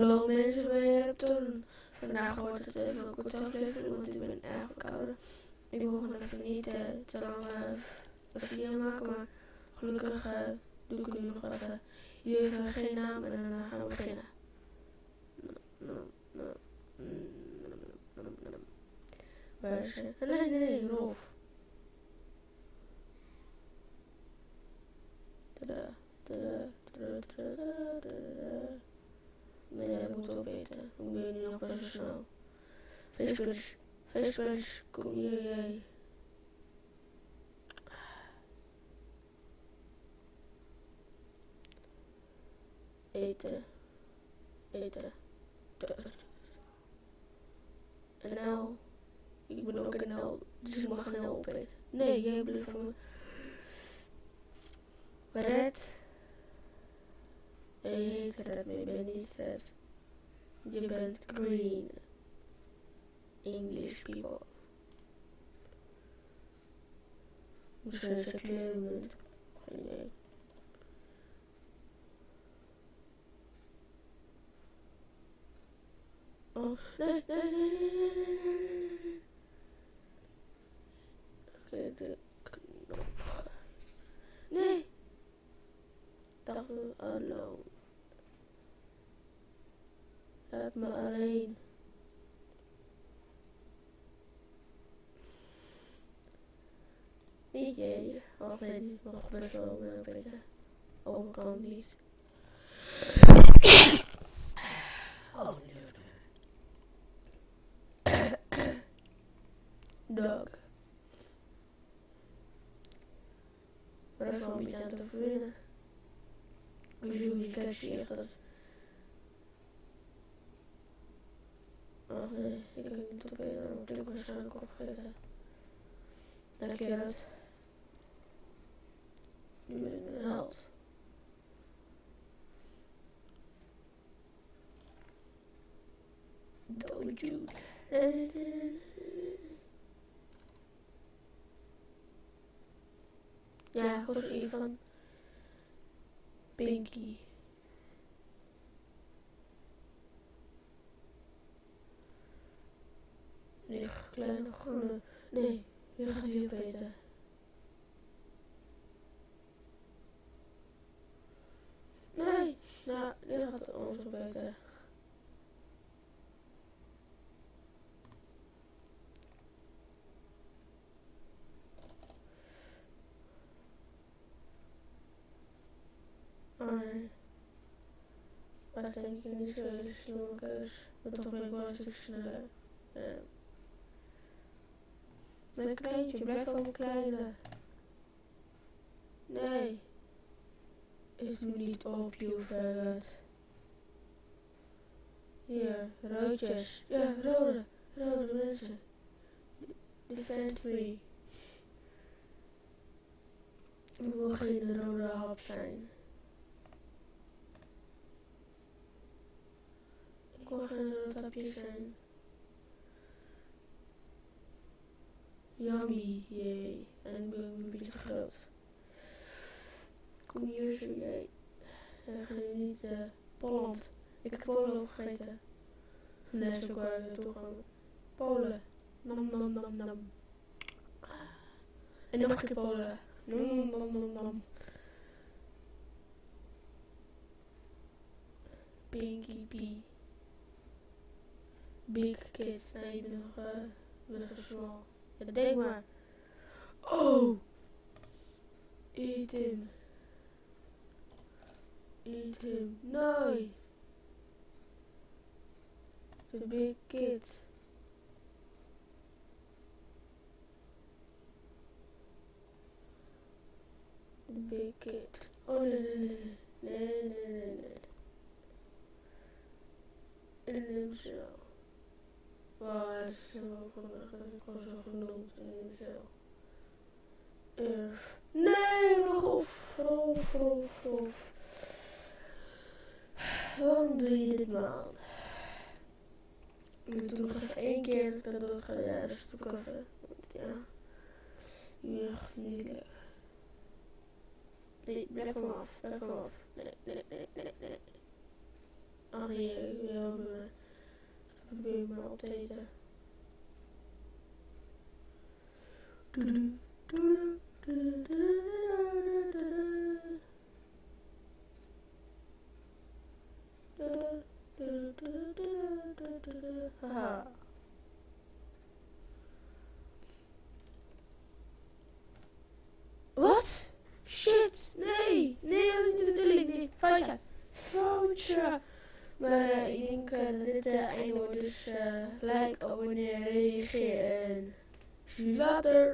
Hallo mensen bij Repton. Vandaag wordt het even een korte aflevering, want ik ben erg verkouden. Ik wil gewoon even niet te lang een video maken, maar gelukkig doe ik het nu nog even. Jullie even geen naam en dan gaan we beginnen. Waar is ze? Nee, Rolf. Nee, dat moet ook beter. Ik ben nu nog best wel snel. Facepunch, kom hier. Eten. NL. Ik ben ook NL, dus ik mag NL opeten. Nee, jij blijft van me. Red. Je heet Red, maar je bent niet Red. Je bent Green. English people. Misschien is het kleurmunt. Geen idee. Oh, nee. Oké, de knop. Nee. Dag alone. Laat me alleen. Niet jij. Of nee, die mag best wel beter. Overkant niet. Oh, nee. Dog. Maar dat is wel een beetje aan te verwinnen. Dus je catchy echt dat. Oh nee, ik heb niet op een, dan moet ik waarschijnlijk opgeten. Dank je uit. Nu ben ik een held. Dolly Jude. Ja, José van Pinky. Die kleine groene. Nee, je gaat hier opeten. Nee, nou, die gaat ons opeten. Maar dat denk ik niet zo hele slimme keus. Maar toch ben ik wel een stuk sneller. Mijn kleintje, blijf van mijn kleine. Nee. Is nu niet op, je verret. Hier, roodjes. Ja, rode mensen. Defend me. Ik wil geen rode hap zijn. Ik wil geen rode hapje zijn. Yummy, jee. En ik ben een beetje groot. Kom hier zo, jij. En ga je niet, Poland. Ik heb Polen gegeten. Nee, zo kan je naartoe gaan. Polen. Nam. En nog een keer Polen. Nam. Pinky P. Big Kid. Nee, ik ben nog small. Ja, denk maar. Oh! Eat him. Nee! The big kid. The big kid. Oh nee. En hem zo. Wow, hij is zo gewoon zo genoemd in hem zo. Nee, Rolf. Waarom doe je dit, man? Ik doe nog even 1 keer dat dood ga. Ja, dat is ook even. Ja. Nu echt niet lekker. Nee, blijf van me af. Nee. Ach nee, ik wil probeer maar op te eten. Haha. Wat? Shit, nee, dat is niet de bedoeling, nee, foutje. Maar ik denk dat dit het einde wordt, dus like, abonneer, reageer en zie je later.